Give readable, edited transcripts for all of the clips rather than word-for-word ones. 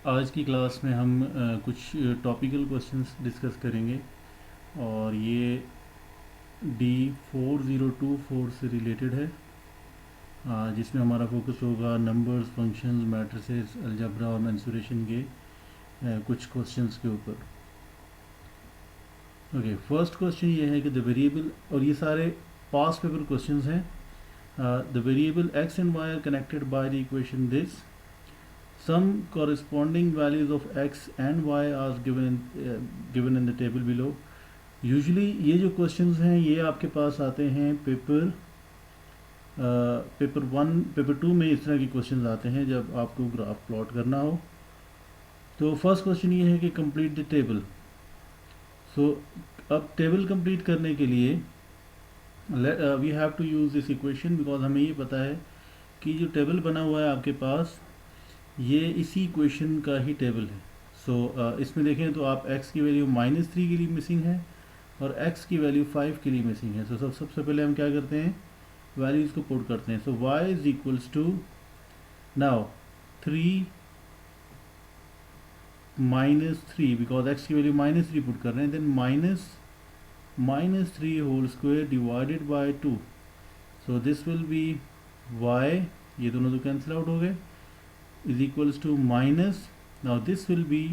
आज की क्लास में हम कुछ टॉपिकल क्वेश्चंस डिस्कस करेंगे और ये D4024 से रिलेटेड है, जिसमें हमारा फोकस होगा नंबर्स, फंक्शंस, मैट्रिसेस, अलजेब्रा और मेंसुरेशन के कुछ क्वेश्चंस के ऊपर। ओके, फर्स्ट क्वेश्चन ये है कि द वेरिएबल, और ये सारे पास्ट पेपर क्वेश्चंस हैं। The variable x and y are connected by the equation this. Some corresponding values of x and y are given in the table below. Usually ये जो questions हैं ये आपके पास आते हैं पेपर 1, पेपर 2 में इस तरह के क्वेश्चंस आते हैं जब आपको ग्राफ प्लॉट करना हो। तो फर्स्ट क्वेश्चन ये है कि कंप्लीट द टेबल। सो अब टेबल कंप्लीट करने के लिए we have to use this equation, because हमें ये पता है कि जो टेबल बना हुआ है आपके पास ये इसी इक्वेशन का ही टेबल है। सो इसमें देखें तो आप x की वैल्यू -3 के लिए मिसिंग है और x की वैल्यू 5 के लिए मिसिंग है। सो सबसे पहले हम क्या करते हैं, वैल्यूज़ को पुट करते हैं। So y is equals to, now 3 -3, because x की वैल्यू -3 पुट कर रहे हैं, then -3 whole square divided by 2। So this will be y, ये दोनों तो कैंसिल आउट हो गए, is equals to minus, now this will be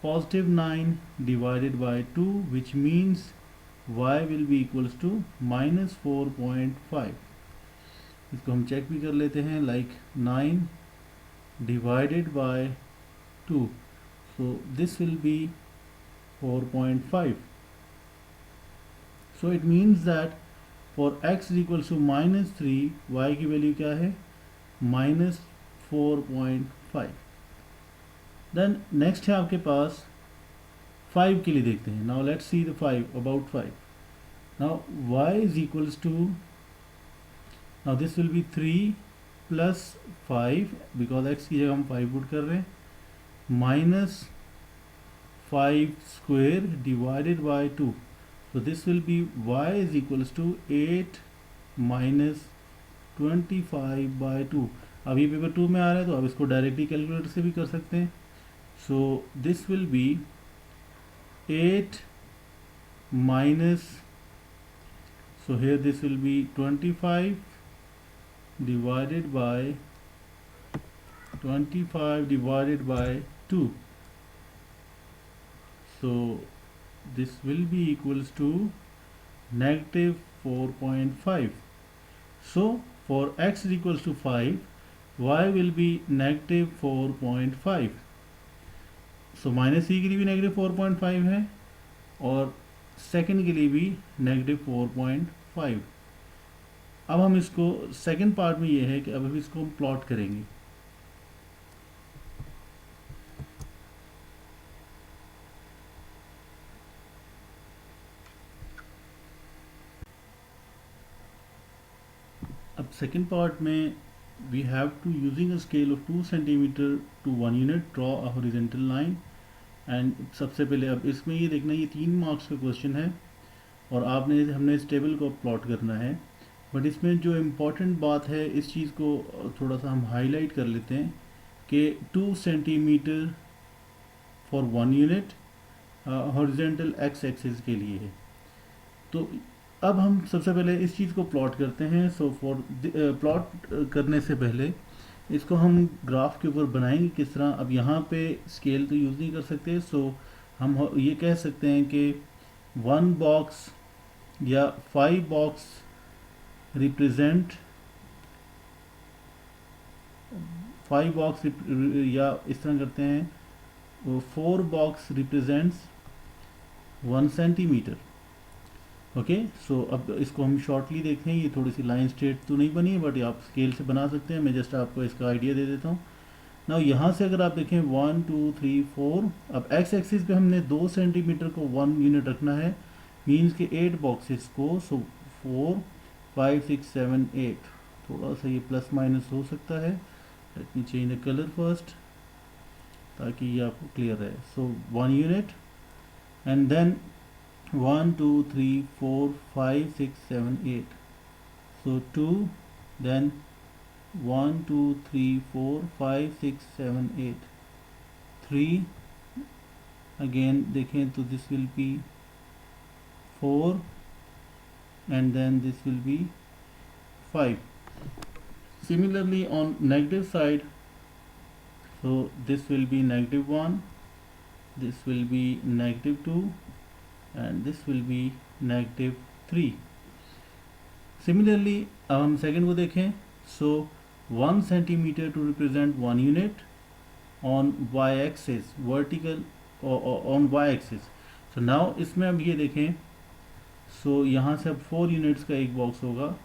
positive 9 divided by 2, which means y will be equals to -4.5। इसको हम चेक भी कर लेते हैं, like 9 divided by 2, so this will be 4.5। so it means that for x is equals to -3, y की वैल्यू क्या है, -4.5। देन नेक्स्ट है आपके पास 5 के लिए, देखते हैं। Now let's see the 5, about 5। Now y is equals to, now this will be 3 plus 5, because x की जगह हम 5 पुट कर रहे हैं, -5 square divided by 2। So this will be y is equals to 8 -25/2। अब ये पेपर 2 में आ रहा है तो अब इसको डायरेक्टली कैलकुलेटर से भी कर सकते हैं। सो this will B 8 minus, so here this will B 25 divided by 2। so this will be equals to -4.5। so for x is equals to 5, y will be -4.5। सो -3 के लिए भी -4.5 है और सेकंड के लिए भी -4.5। अब हम इसको सेकंड पार्ट में ये है कि अब इसको हम प्लॉट करेंगे। अब सेकंड पार्ट में we have to, using a scale of 2 centimeter to 1 unit, draw a horizontal line। And सबसे पहले अब इसमें ये देखना, ये 3 मार्क्स का क्वेश्चन है और हमने इस टेबल को प्लॉट करना है। बट इसमें जो इम्पोर्टेंट बात है, इस चीज़ को थोड़ा सा हम हाईलाइट कर लेते हैं कि 2 centimetre for 1 unit horizontal x axis के लिए है। तो अब हम सबसे पहले इस चीज़ को प्लॉट करते हैं। सो फॉर प्लॉट करने से पहले इसको हम ग्राफ के ऊपर बनाएंगे किस तरह। अब यहाँ पे स्केल तो यूज़ नहीं कर सकते, सो हम ये कह सकते हैं कि 1 बॉक्स या 5 बॉक्स रिप्रेजेंट 5 बॉक्स, या इस तरह करते हैं 4 बॉक्स रिप्रेजेंट्स 1 सेंटीमीटर। ओके, सो अब इसको हम शॉर्टली देखते हैं। ये थोड़ी सी लाइन स्ट्रेट तो नहीं बनी है, बट आप स्केल से बना सकते हैं। मैं जस्ट आपको इसका आइडिया दे देता हूँ। ना यहाँ से अगर आप देखें 1 2 3 4, अब एक्स एक्सिस पे हमने 2 सेंटीमीटर को 1 यूनिट रखना है, मीन्स के 8 बॉक्सेस को। सो 4 5 6 7 8, थोड़ा सा ये प्लस माइनस हो सकता है। Let me change the colour first ताकि ये आपको क्लियर रहे। सो 1 unit and then 1 2 3 4 5 6 7 8, so 2, then 1 2 3 4 5 6 7 8, 3, again देखें तो this will be 4, and then this will be 5. Similarly on negative side, so this will be -1, this will be -2, and this will be -3. Similarly अब हम second को देखें. So 1 centimeter to represent 1 unit on y-axis, vertical on y-axis. So now इसमें अब ये देखें, so यहाँ से अब 4 units का एक बॉक्स होगा.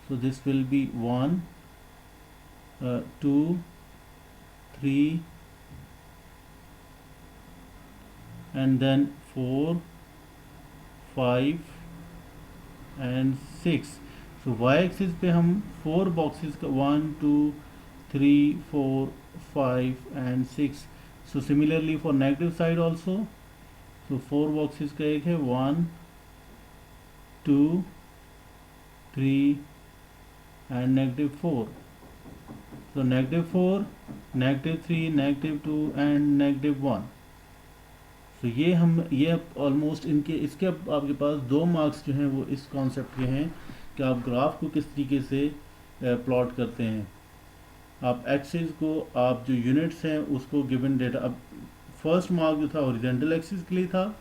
So this will be 1, 2, 3, and then 4, 5 and 6. So y-axis पे हम 4 boxes का 1, 2, 3, 4, 5 and 6. So similarly for negative side also, so 4 boxes का एक है 1, 2, 3 and -4. So -4, -3, -2 and -1. तो ये ऑलमोस्ट इसके अब आपके पास 2 मार्क्स जो हैं वो इस कॉन्सेप्ट के हैं कि आप ग्राफ को किस तरीके से प्लॉट करते हैं. आप एक्सिस को, आप जो यूनिट्स हैं उसको गिवन डेटा, अब फर्स्ट मार्क जो था हॉरिजॉन्टल एक्सिस के लिए था,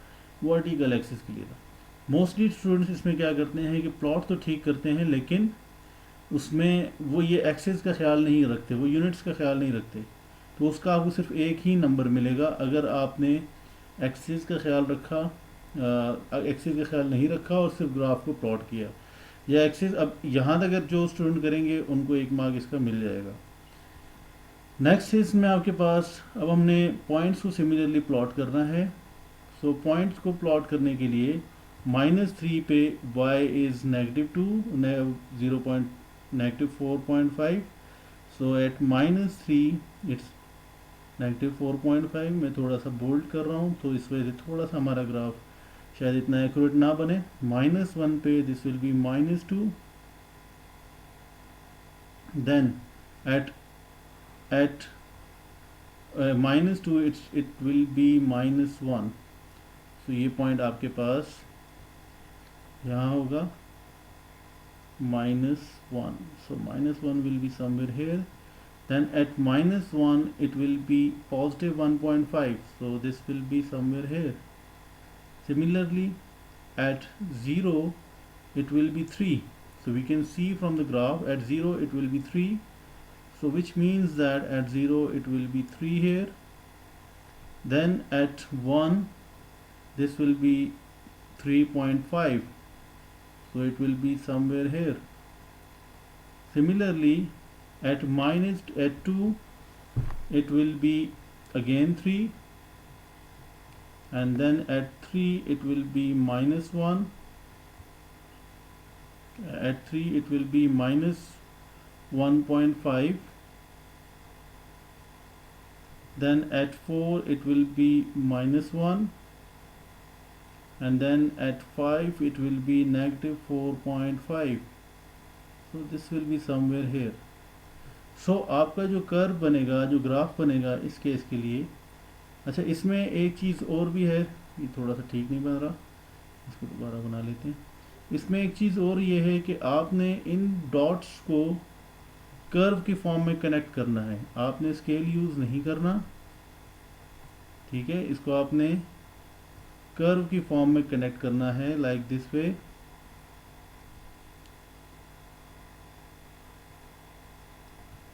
वर्टिकल एक्सिस के लिए था. मोस्टली स्टूडेंट्स इसमें क्या करते हैं कि प्लॉट तो ठीक करते हैं लेकिन उसमें वो ये एक्सिस का ख्याल नहीं रखते, वो यूनिट्स का ख्याल नहीं रखते. तो उसका आपको सिर्फ एक ही नंबर मिलेगा अगर आपने एक्सिस का ख्याल रखा, एक्सिस का ख्याल नहीं रखा और सिर्फ ग्राफ को प्लॉट किया. या एक्सिस, अब यहाँ तक जो स्टूडेंट करेंगे उनको 1 मार्क इसका मिल जाएगा. नेक्स्ट इसमें आपके पास अब हमने पॉइंट्स को सिमिलरली प्लॉट करना है. सो पॉइंट्स को प्लॉट करने के लिए -3 पे y is -2, 4.5. So at -3 it's -4.5. मैं थोड़ा सा बोल्ड कर रहा हूँ तो इस वजह से थोड़ा सा हमारा ग्राफ शायद इतना एक्यूरेट ना बने. -1 पे this will be -2, then at -2 it will be -1. तो ये पॉइंट आपके पास यहाँ होगा -1. So -1 will be somewhere here. Then at -1 it will be positive 1.5. So this will be somewhere here. Similarly at 0 it will be 3. So we can see from the graph at 0 it will be 3. So which means that at 0 it will be 3 here. Then at 1 this will be 3.5. So it will be somewhere here. Similarly at 2 it will be again 3, and then at 3 it will be -1, at 3 it will be -1.5, then at 4 it will be -1, and then at 5 it will be -4.5. So this will be somewhere here. So आपका जो curve बनेगा, जो graph बनेगा इस case के लिए, अच्छा इसमें एक चीज़ और भी है, ये थोड़ा सा ठीक नहीं बन रहा, इसको दोबारा बना लेते हैं. इसमें एक चीज़ और ये है कि आपने इन डॉट्स को कर्व की फॉर्म में कनेक्ट करना है. आपने स्केल यूज़ नहीं करना, ठीक है. इसको आपने कर्व की फॉर्म में कनेक्ट करना है लाइक दिस वे.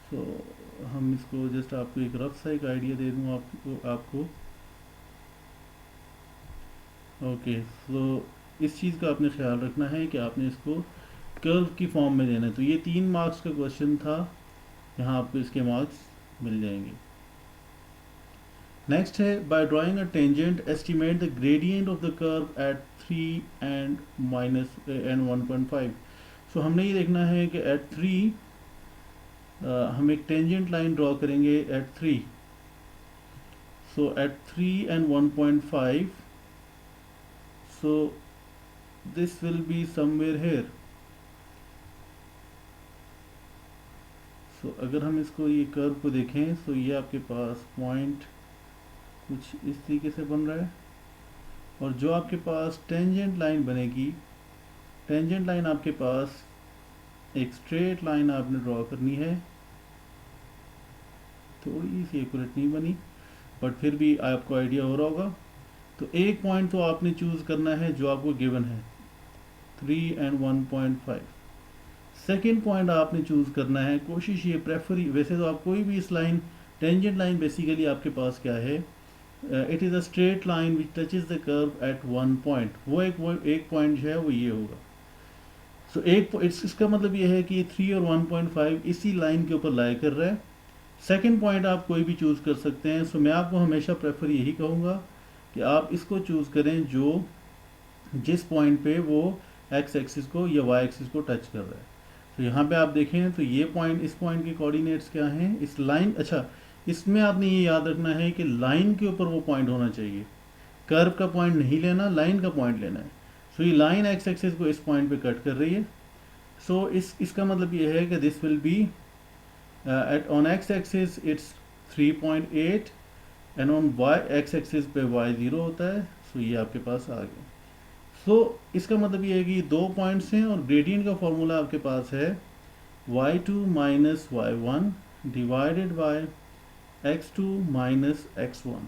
तो हम इसको जस्ट आपको एक रफ सा एक आइडिया दे दूँ आपको. ओके, तो इस चीज़ का आपने ख्याल रखना है कि आपने इसको कर्व की फॉर्म में देना है. तो ये 3 मार्क्स का क्वेश्चन था, यहाँ आपको इसके मार्क्स मिल जाएंगे. नेक्स्ट है by drawing a tangent estimate the gradient of the curve at 3 and 1.5. So हमने ये देखना है कि एट 3 हम एक टेंजेंट लाइन ड्रॉ करेंगे at 3. So at 3 and 1.5, so this will be somewhere here. So अगर हम इसको ये कर्व को देखें, सो ये आपके पास पॉइंट कुछ इस तरीके से बन रहा है। और जो आपके पास टेंजेंट लाइन बनेगी, टेंजेंट लाइन आपके पास एक स्ट्रेट लाइन आपने ड्रॉ करनी है। थोड़ी सी एक्यूरेट नहीं बनी, बट फिर भी आपको आइडिया हो रहा होगा। तो एक पॉइंट तो आपने चूज करना है जो आपको गिवन है 3 and 1.5। सेकेंड पॉइंट आपने चूज करना है, कोशिश ये प्रेफर, वैसे तो आप कोई भी इस लाइन, टेंजेंट लाइन बेसिकली आपके पास क्या है, it is a straight line which touches the curve eight one point. वो एक पॉइंट जो है वो ये होगा। सो इसका मतलब ये है कि 3 और 1.5 इसी लाइन के ऊपर लाई कर रहा है। सेकेंड पॉइंट आप कोई भी चूज़ कर सकते हैं। सो मैं आपको हमेशा प्रेफर यही कहूँगा कि आप इसको चूज़ करें जो जिस पॉइंट पे वो एक्स एक्सिस को या वाई एक्सिस को टच कर रहा है। तो यहाँ पे आप देखें तो ये पॉइंट, इस पॉइंट के कोऑर्डिनेट्स क्या हैं, इस लाइन, अच्छा इसमें आपने ये याद रखना है कि लाइन के ऊपर वो पॉइंट होना चाहिए, कर्व का पॉइंट नहीं लेना, लाइन का पॉइंट लेना है। सो ये लाइन एक्स एक्सिस को इस पॉइंट पे कट कर रही है। सो इसका मतलब ये है कि this will be at on x axis it's 3.8 and on y x axis पे y 0 होता है। सो ये आपके पास आ गया। सो इसका मतलब ये है कि दो पॉइंट्स हैं और ग्रेडियंट का फॉर्मूला आपके पास है y2 minus y1 divided by x2 minus x1।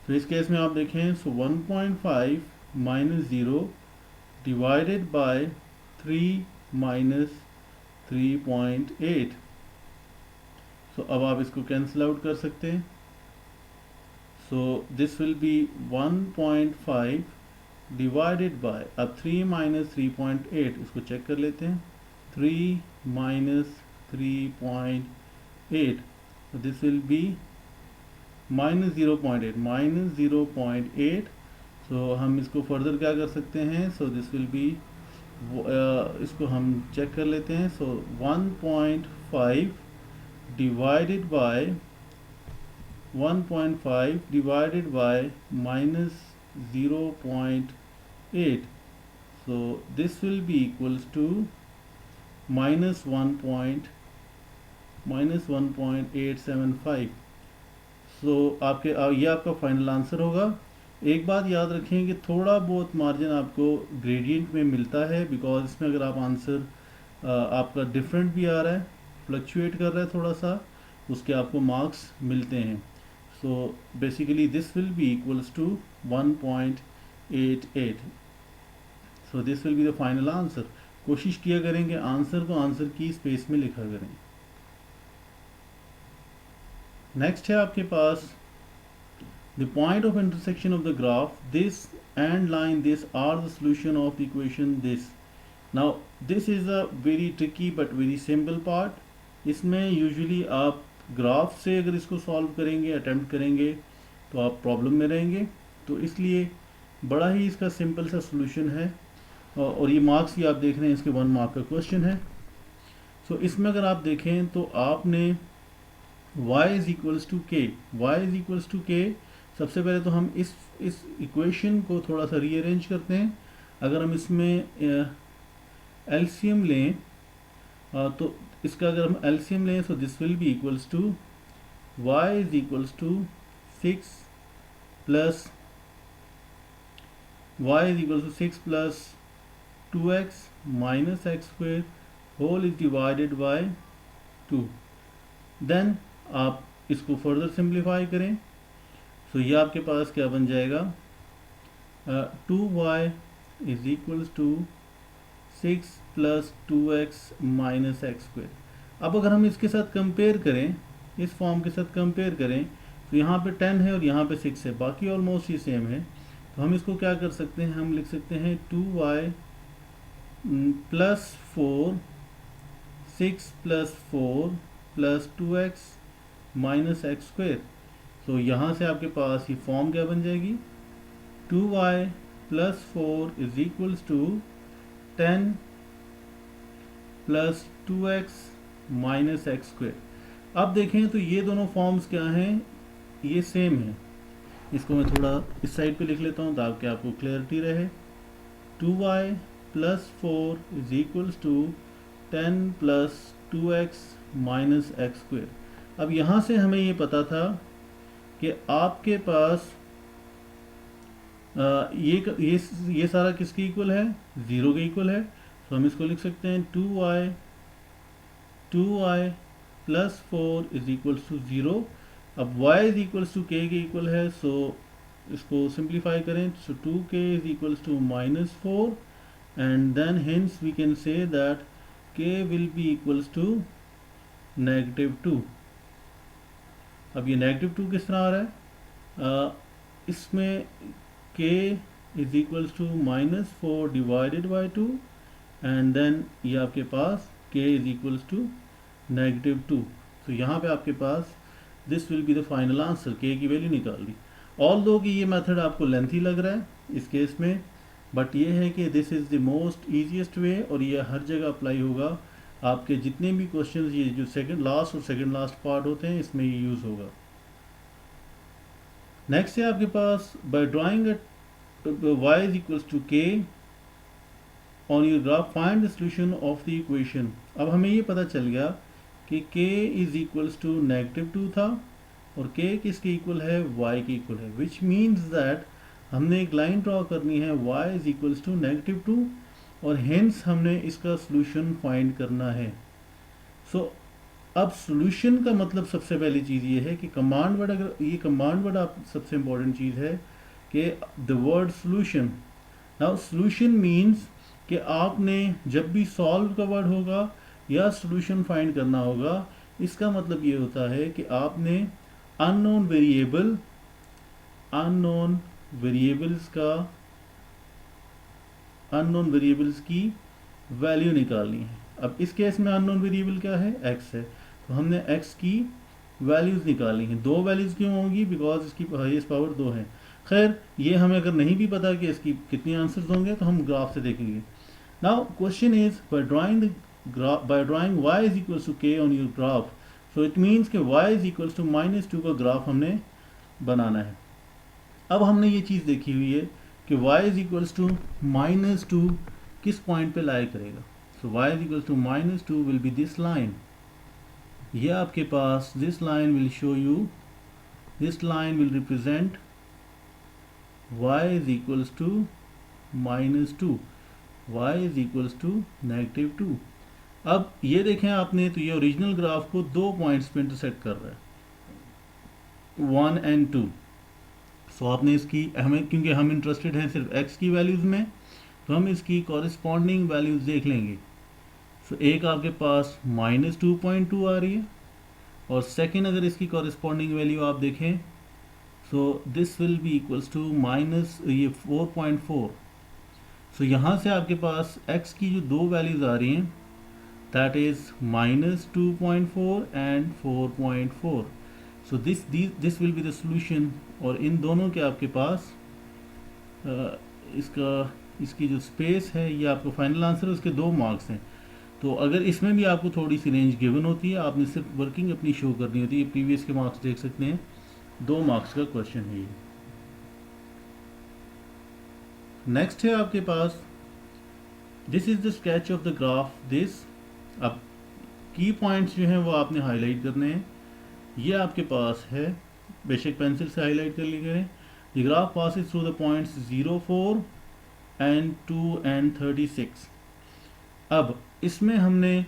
तो इस केस में आप देखें, सो 1.5 माइनस 0 डिवाइडेड बाय 3 माइनस 3.8। सो अब आप इसको कैंसिल आउट कर सकते हैं। सो this will B 1.5 divided by, अब 3 माइनस 3.8, इसको चेक कर लेते हैं, 3 minus 3.8, so this will be minus 0.8, minus 0.8। so हम इसको फर्दर क्या कर सकते हैं, so this will be इसको हम चेक कर लेते हैं। so 1.5 divided by 1.5 divided by minus 0.8, so this will be equals to minus 1.875। सो ये आपका फाइनल आंसर होगा। एक बात याद रखें कि थोड़ा बहुत मार्जिन आपको ग्रेडियंट में मिलता है, बिकॉज इसमें अगर आप आंसर आपका डिफरेंट भी आ रहा है, फ्लक्चुएट कर रहा है थोड़ा सा, उसके आपको मार्क्स मिलते हैं। So basically this will be equals to 1.88। So this will be the final answer. कोशिश किया करें कि आंसर को आंसर की स्पेस में लिखा करें। नेक्स्ट है आपके पास the point of intersection of the graph this and line this are the solution of the equation this. Now this is a very tricky but very simple part. इसमें usually आप graph से अगर इसको solve करेंगे, attempt करेंगे, तो आप problem में रहेंगे। तो इसलिए बड़ा ही इसका सिंपल सा सॉल्यूशन है। और ये मार्क्स ही आप देख रहे हैं, इसके 1 मार्क का क्वेश्चन है। सो इसमें अगर आप देखें तो आपने y इज इक्वल्स टू के, y इज इक्वल्स टू के, सबसे पहले तो हम इस इक्वेशन को थोड़ा सा रीअरेंज करते हैं। अगर हम इसमें एलसीएम लें, तो इसका अगर हम एलसीएम लें, so this will be equals to y is equals to 6 plus y is equals to 6 plus 2x minus x square whole is divided by 2। Then आप इसको फर्दर सिंप्लीफाई करें। सो ये आपके पास क्या बन जाएगा, 2y is equals to 6 plus 2x minus x square. अब अगर हम इसके साथ कंपेयर करें, इस फॉर्म के साथ कंपेयर करें, तो यहाँ पे 10 है और यहाँ पे 6 है, बाकी ऑलमोस्ट ही सेम है। तो हम इसको क्या कर सकते हैं, हम लिख सकते हैं 2y plus 4 6 plus 4 plus 2x minus x square. तो यहाँ से आपके पास ये फॉर्म क्या बन जाएगी, 2y plus 4 is equals to 10 plus 2x minus x square. अब देखें तो ये दोनों फॉर्म्स क्या हैं, ये सेम है। इसको मैं थोड़ा इस साइड पे लिख लेता हूँ ताकि आपको क्लियरिटी रहे। 2y plus 4 is equals to 10 plus 2x minus x square. अब यहाँ से हमें ये पता था कि आपके पास ये सारा किसके इक्वल है, 0 के इक्वल है। तो हम इसको लिख सकते हैं 2i plus 4 is equals to 0। अब y is equals to k के इक्वल है, सो इसको सिंप्लीफाई करें, so 2k is equals to -4 and then hence we can say that k will be equals to -2। अब ये -2 किस तरह आ रहा है, इसमें k is equals to -4 divided by 2 and then ये आपके पास k इज इक्वल्स टू -2। तो यहाँ पे आपके पास this will be the final answer, k की वैल्यू निकाल दी। ऑल दो कि ये मेथड आपको लेंथी लग रहा है इस केस में, बट ये है कि this is the most easiest वे और ये हर जगह अप्लाई होगा। आपके जितने भी क्वेश्चंस, ये जो सेकंड लास्ट और सेकंड लास्ट पार्ट होते हैं, इसमें ये यूज़ होगा। नेक्स्ट है आपके पास by drawing y is equals to k on your graph find the solution of the equation. अब हमें ये पता चल गया कि k इज इक्वल्स टू -2 था और k किसके इक्वल है, y के इक्वल है, विच मीन्स दैट हमने एक लाइन ड्रॉ करनी है y इज इक्वल्स टू -2 और हेंस हमने इसका सॉल्यूशन फाइंड करना है। सो अब सॉल्यूशन का मतलब सबसे पहली चीज़ ये है कि कमांड वर्ड, अगर ये कमांड वर्ड आप सबसे इम्पोर्टेंट चीज़ है कि the word solution. Now solution means कि आपने जब भी सॉल्व का वर्ड होगा या सॉल्यूशन फाइंड करना होगा, इसका मतलब ये होता है कि आपने अननोन वेरिएबल्स की वैल्यू निकालनी है। अब इस केस में अननोन वेरिएबल क्या है, x है, तो हमने x की वैल्यूज़ निकालनी है। 2 वैल्यूज़ क्यों होंगी, बिकॉज इसकी हाईएस्ट पावर 2 है। खैर ये हमें अगर नहीं भी पता कि इसकी कितनी आंसर्स होंगे तो हम ग्राफ से देखेंगे। Now question is by drawing y is equals to k on your graph, so it means कि y इज इक्वल्स टू -2 का ग्राफ हमने बनाना है। अब हमने ये चीज़ देखी हुई है कि y इज इक्वल्स टू -2 किस पॉइंट पे लाई करेगा। So y is equals to -2 will be this line. ये आपके पास this line will show you, this line will represent y is equals to -2, y is equals to -2। अब ये देखें आपने, तो ये ओरिजिनल ग्राफ को 2 पॉइंट्स पे इंटरसेक्ट कर रहा है, 1 and 2। सो आपने इसकी, हमें क्योंकि हम इंटरेस्टेड हैं सिर्फ x की वैल्यूज़ में, तो हम इसकी कॉरेस्पॉन्डिंग वैल्यूज़ देख लेंगे। सो एक आपके पास -2.2 आ रही है और सेकेंड अगर इसकी कॉरेस्पॉन्डिंग वैल्यू आप देखें, so this will be equals to ये 4.4। सो यहाँ से आपके पास x की जो 2 वैल्यूज़ आ रही हैं, that is -2.4 and 4.4। So this will be the solution. और इन दोनों के आपके पास इसकी जो स्पेस है, ये आपको फाइनल आंसर है, उसके 2 मार्क्स हैं। तो अगर इसमें भी आपको थोड़ी सी रेंज गिवन होती है, आपने सिर्फ वर्किंग अपनी शो करनी होती है। प्रीवियस के मार्क्स देख सकते हैं, 2 मार्क्स का क्वेश्चन है ये। नेक्स्ट है आपके पास this is the sketch of the graph this. अब की पॉइंट्स जो हैं वो आपने हाईलाइट करने हैं। ये आपके पास है, बेशक पेंसिल से हाईलाइट कर लीजिए। The graph passes through the points 0, 4 and 2 and 36। अब इसमें हमने,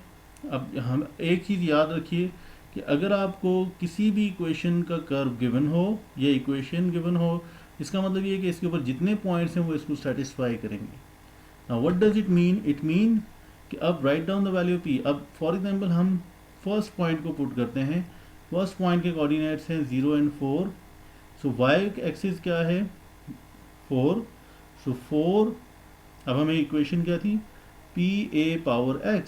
अब हम एक चीज़ याद रखिए कि अगर आपको किसी भी इक्वेशन का कर्व गिवन हो या इक्वेशन गिवन हो, इसका मतलब ये है कि इसके ऊपर जितने पॉइंट्स हैं वो इसको सेटिस्फाई करेंगे। Now what does it mean, it mean कि अब write down the value p। अब फॉर एग्जांपल हम फर्स्ट पॉइंट को पुट करते हैं। फर्स्ट पॉइंट के कोऑर्डिनेट्स हैं 0 and 4। सो y एक्सिस क्या है, 4। सो 4, अब हमें इक्वेशन क्या थी, p a power x।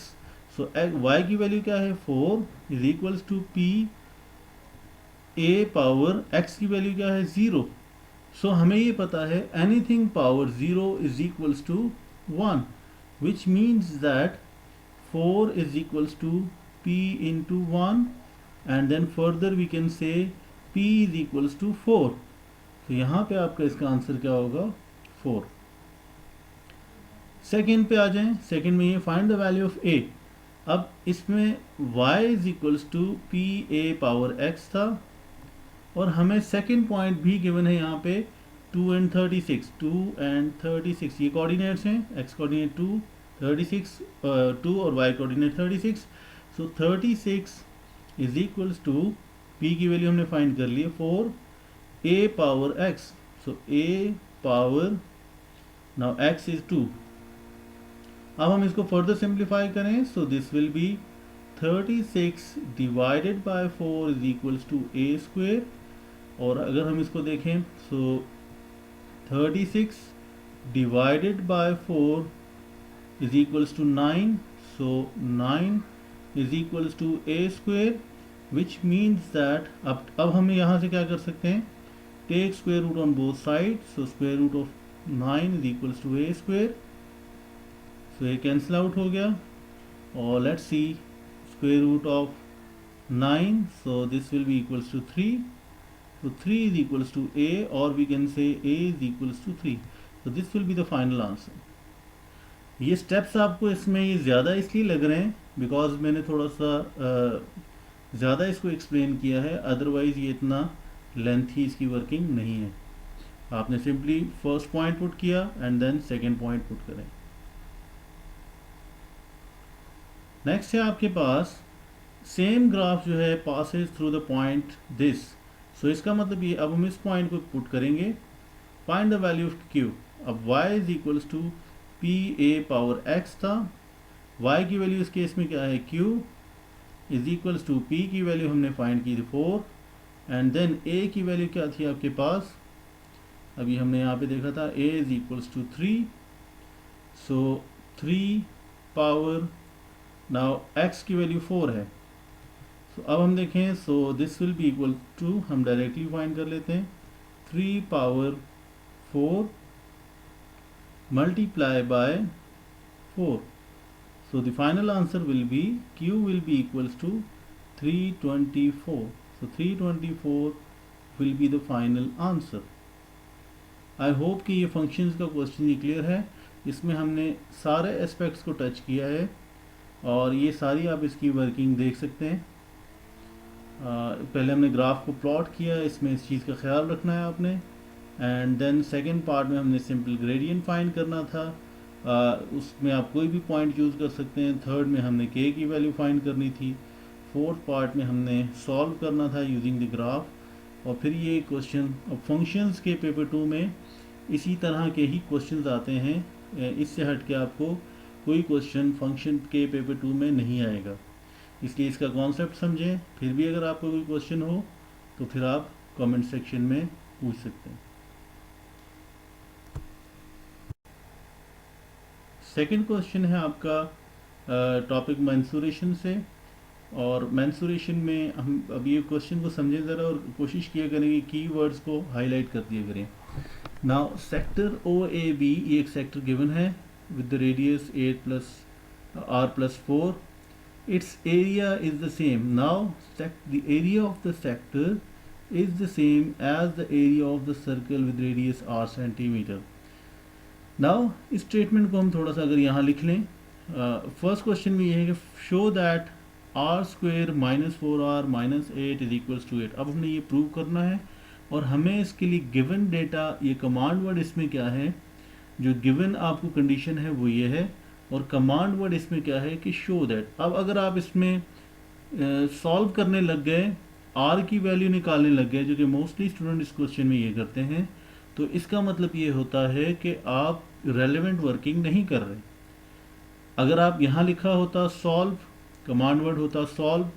So y की वैल्यू क्या है, 4 is equals to p a power x की वैल्यू क्या है, 0। सो हमें ये पता है anything power 0 is equals to 1, which means that 4 is equals to p into 1 and then further we can say p is equals to 4। तो यहाँ पे आपका इसका आंसर क्या होगा, 4। सेकेंड पे आ जाएं। सेकेंड में ये find the value of a। अब इसमें y is equals to p a power x था और हमें सेकंड पॉइंट भी गिवन है यहाँ पे 2 एंड 36, 2 एंड 36 ये कोऑर्डिनेट्स हैं, x कोऑर्डिनेट 2, 36 2 और y coordinate 36। So 36 is equals to p की वैल्यू हमने फाइंड कर ली है 4 a power x। So a power now x is 2। अब हम इसको फर्दर सिंप्लीफाई करें, so this will be 36 divided by 4 is equals to a square. और अगर हम इसको देखें so 36 divided by 4 is equals to 9। So 9 is equals to a square, which means that अब हम यहाँ से क्या कर सकते हैं, take square root on both side. So square root of 9 is equals to a square. So ये cancel out हो गया और let's see square root of 9, so this will be equals to 3, so 3 is equals to a, or we can say a is equals to 3, so this will be the final answer। ये steps आपको इसमें ये ज़्यादा इसलिए लग रहे हैं because मैंने थोड़ा सा ज़्यादा इसको एक्सप्लेन किया है, अदरवाइज़ ये इतना लेंथी इसकी वर्किंग नहीं है। आपने सिंपली फर्स्ट पॉइंट पुट किया and then second point put करें। नेक्स्ट है आपके पास सेम ग्राफ जो है passes through the point this. So इसका मतलब ये, अब हम इस पॉइंट को पुट करेंगे, find the value of q। अब y is equals to p a power x था, y की वैल्यू इस केस में क्या है q is equals to p की वैल्यू हमने फाइंड की थी 4 एंड देन a की वैल्यू क्या थी आपके पास, अभी हमने यहाँ पे देखा था a is equals to 3। So 3 power now x की वैल्यू 4 है। तो अब हम देखें, so this will be equal to, हम डायरेक्टली फाइंड कर लेते हैं, 3 power 4 multiply by 4। So the final answer will be q will be equals to 324। So 324 will be the final answer. I hope कि ये फंक्शंस का question ये clear है। इसमें हमने सारे एस्पेक्ट्स को टच किया है और ये सारी आप इसकी वर्किंग देख सकते हैं। पहले हमने ग्राफ को प्लॉट किया, इसमें इस चीज़ का ख्याल रखना है आपने। एंड देन सेकंड पार्ट में हमने सिंपल ग्रेडियंट फाइंड करना था, उसमें आप कोई भी पॉइंट यूज़ कर सकते हैं। थर्ड में हमने k की वैल्यू फाइंड करनी थी। फोर्थ पार्ट में हमने सॉल्व करना था यूजिंग द ग्राफ। और फिर ये क्वेश्चन अब फंक्शंस के पेपर 2 में इसी तरह के ही क्वेश्चंस आते हैं, इससे हट के आपको कोई क्वेश्चन फंक्शन के पेपर 2 में नहीं आएगा, इसलिए इसका कॉन्सेप्ट समझें। फिर भी अगर आपको कोई क्वेश्चन हो तो फिर आप कमेंट सेक्शन में पूछ सकते हैं। सेकंड क्वेश्चन है आपका टॉपिक मेंसुरेशन से, और मेंसुरेशन में हम अब ये क्वेश्चन को समझें ज़रा और कोशिश किया करें कि कीवर्ड्स को हाईलाइट कर दिया करें। नाउ सेक्टर OAB ये एक सेक्टर गिवन है with the radius 8 plus r plus 4। its area is the same। now the area of the sector is the same as the area of the circle with radius r centimeter। now इस statement को हम थोड़ा सा अगर यहाँ लिख लें, first question में ये है कि show that r square minus 4r minus 8 is equals to 8। अब हमने ये प्रूव करना है और हमें इसके लिए गिवन डेटा, ये कमांड वर्ड इसमें क्या है, जो गिवन आपको कंडीशन है वो ये है, और कमांड वर्ड इसमें क्या है कि शो दैट। अब अगर आप इसमें सॉल्व करने लग गए, आर की वैल्यू निकालने लग गए, जो कि मोस्टली स्टूडेंट इस क्वेश्चन में ये करते हैं, तो इसका मतलब ये होता है कि आप रेलेवेंट वर्किंग नहीं कर रहे। अगर आप यहाँ लिखा होता सॉल्व, कमांड वर्ड होता सॉल्व,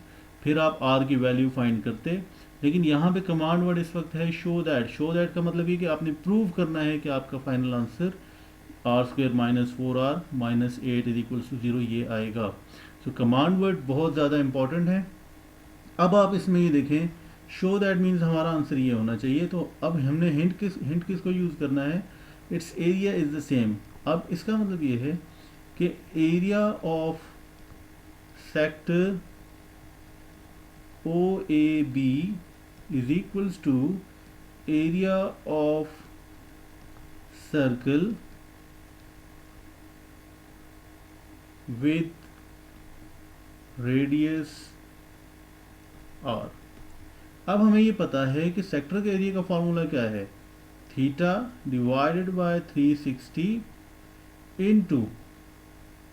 फिर आप आर की वैल्यू फाइंड करते, लेकिन यहाँ पे कमांड वर्ड इस वक्त है शो दैट। शो दैट का मतलब ये कि आपने प्रूव करना है कि आपका final answer r square minus 4r minus 8 is equals to 0 ये आएगा। सो कमांड वर्ड बहुत ज़्यादा इंपॉर्टेंट है। अब आप इसमें ये देखें, शो दैट मीन्स हमारा आंसर ये होना चाहिए। तो अब हमने हिंट किसको यूज़ करना है, it's area is the same. अब इसका मतलब ये है कि area of sector OAB is equals to area of circle with radius r। अब हमें ये पता है कि सेक्टर के एरिया का फॉर्मूला क्या है, theta divided by 360 into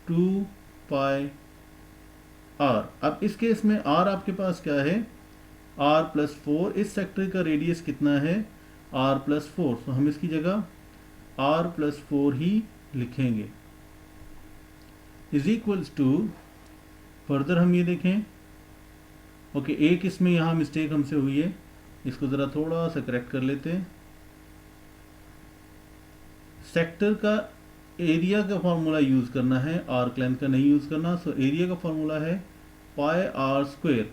2 pi r. अब इस केस में आर आपके पास क्या है, r+4। इस सेक्टर का रेडियस कितना है, r+4। तो हम इसकी जगह r+4 ही लिखेंगे, इज इक्वल्स टू, फर्दर हम ये देखें, ओके एक इसमें यहाँ मिस्टेक हमसे हुई है, इसको ज़रा थोड़ा सा करेक्ट कर लेते हैं। सेक्टर का एरिया का फॉर्मूला यूज़ करना है, आर्क लेंथ का नहीं यूज़ करना। सो एरिया का फॉर्मूला है पाई आर स्क्वेयर।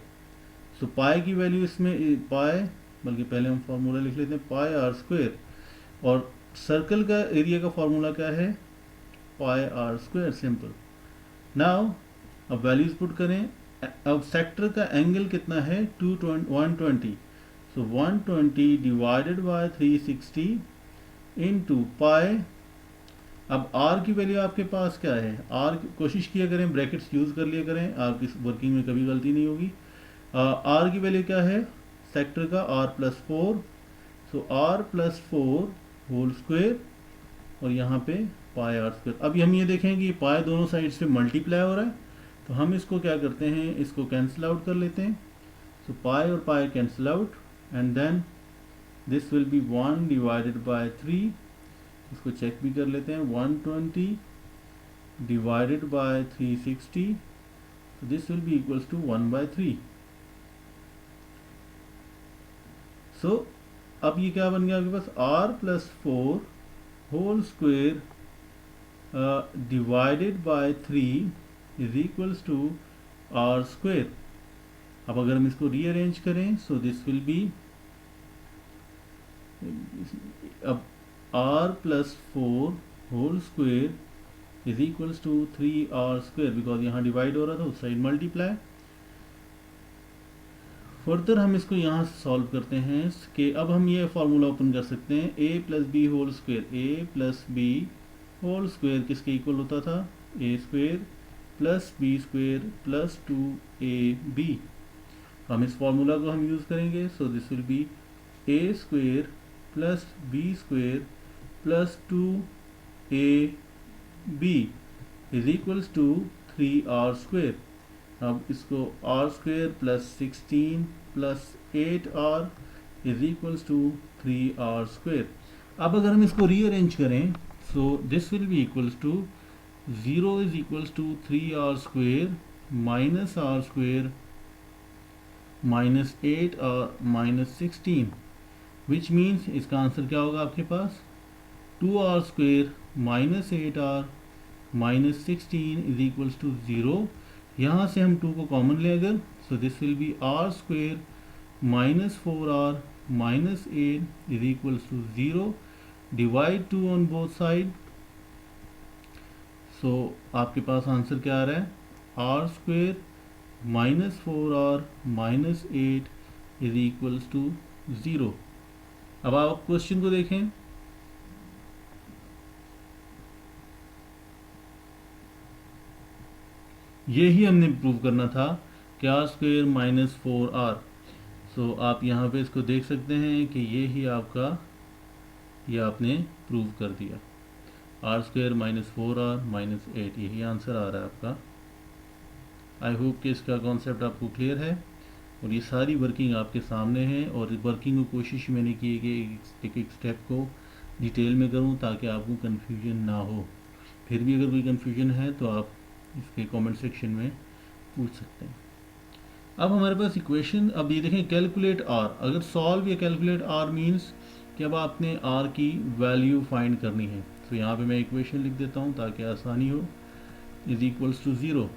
सो पाई की वैल्यू इसमें पाई, बल्कि पहले हम फॉर्मूला लिख लेते हैं पाई आर स्क्वेयर, और सर्कल का एरिया का फॉर्मूला क्या है, पाई आर स्क्वेयर, सिंपल। नाउ अब वैल्यूज पुट करें। अब सेक्टर का एंगल कितना है, 120। सो 120 डिवाइडेड बाय 360 इंटू पाई। अब आर की वैल्यू आपके पास क्या है, आर कोशिश किया करें ब्रैकेट्स यूज़ कर लिया करें, आपकी वर्किंग में कभी गलती नहीं होगी। आर की वैल्यू क्या है सेक्टर का, r+4। सो r+4 होल स्क्वेयर, और यहाँ पे पाई आर स्क्वेयर। अब हम ये देखें कि पाई दोनों साइड से मल्टीप्लाई हो रहा है, तो हम इसको क्या करते हैं, इसको कैंसिल आउट कर लेते हैं। सो पाई और pi cancel out, and then this will be 1 divided by 3। इसको चेक भी कर लेते हैं, 120 divided by 360, so this will be equals to 1/3। so अब ये क्या बन गया आपके पास, r+4 whole square divided by 3 is equals to r square. अब अगर हम इसको रीअरेंज करें, सो दिस विल बी, अब r+4 whole square is equals to 3r square, because यहाँ डिवाइड हो रहा था, उस साइड मल्टीप्लाई। फर्दर हम इसको यहाँ से सॉल्व करते हैं कि अब हम ये फार्मूला ओपन कर सकते हैं, a+b whole square, a+b whole square किसके इक्वल होता था, a square plus b square plus 2ab। हम इस फार्मूला को हम यूज़ करेंगे, so this will be a square plus b square plus 2ab is equals to 3r square. अब इसको r square plus 16 plus 8r is equals to 3r square. अब अगर हम इसको रीअरेंज करें, so this will be equals to 0 is equals to 3r square minus r square minus 8r minus 16, which means इसका answer क्या होगा आपके पास, 2r square minus 8r minus 16 is equals to 0। यहाँ से हम 2 को कॉमन ले अगर, so this will be r square minus 4r minus 8 is equals to 0। Divide 2 on both side, so आपके पास आंसर क्या आ रहा है, r square minus 4r minus 8 is equals to 0। अब आप क्वेश्चन को देखें, ये ही हमने प्रूव करना था कि r स्क्वेयर माइनस 4r। सो आप यहाँ पे इसको देख सकते हैं कि ये ही आपका, ये आपने प्रूव कर दिया, r square minus 4r minus 8, यही आंसर आ रहा है आपका। आई होप कि इसका कॉन्सेप्ट आपको क्लियर है, और ये सारी वर्किंग आपके सामने है, और वर्किंग को कोशिश मैंने की है कि एक एक स्टेप को डिटेल में करूँ ताकि आपको कन्फ्यूजन ना हो। फिर भी अगर कोई कन्फ्यूजन है तो आप इसके कमेंट सेक्शन में पूछ सकते हैं। अब हमारे पास इक्वेशन, अब ये देखें कैलकुलेट आर। अगर सॉल्व या कैलकुलेट आर मीन्स कि अब आपने आर की वैल्यू फाइंड करनी है, तो यहाँ पे मैं इक्वेशन लिख देता हूँ ताकि आसानी हो, इज इक्वल्स टू 0।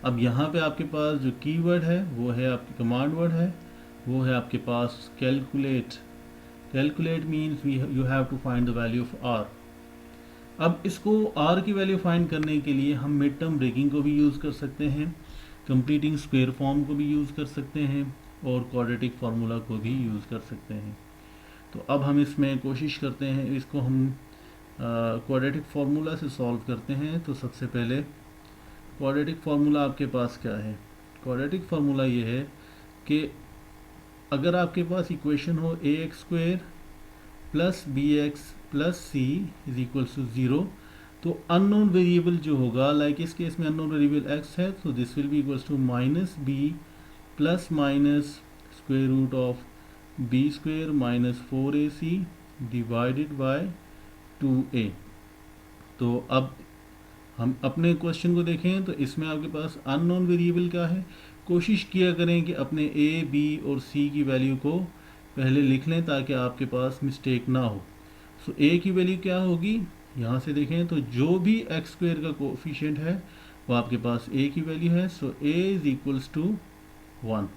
अब यहाँ पे आपके पास जो कीवर्ड है वो है आपकी कमांड वर्ड है, वो है आपके पास calculate. Calculate means you have to find the value of R. अब इसको r की वैल्यू फाइंड करने के लिए हम मिड टर्म ब्रेकिंग को भी यूज़ कर सकते हैं, कंप्लीटिंग स्क्वायर फॉर्म को भी यूज़ कर सकते हैं, और क्वाड्रेटिक फार्मूला को भी यूज़ कर सकते हैं। तो अब हम इसमें कोशिश करते हैं, इसको हम क्वाड्रेटिक फार्मूला से सॉल्व करते हैं। तो सबसे पहले क्वाड्रेटिक फार्मूला आपके पास क्या है, क्वाड्रेटिक फार्मूला ये है कि अगर आपके पास इक्वेशन हो A X square plus B X plus C is equals to zero, तो अननोन वेरिएबल जो होगा, लाइक इस केस में अननोन वेरिएबल एक्स है, तो this will be equals to minus B plus minus square root of b square minus 4ac divided by 2a। तो अब हम अपने क्वेश्चन को देखें तो इसमें आपके पास अननोन वेरिएबल क्या है। कोशिश किया करें कि अपने ए बी और सी की वैल्यू को पहले लिख लें ताकि आपके पास मिस्टेक ना हो। सो ए की वैल्यू क्या होगी, यहाँ से देखें तो जो भी एक्स स्क्वेयर का कोफिशिएंट है वो आपके पास ए की वैल्यू है। So A is equals to 1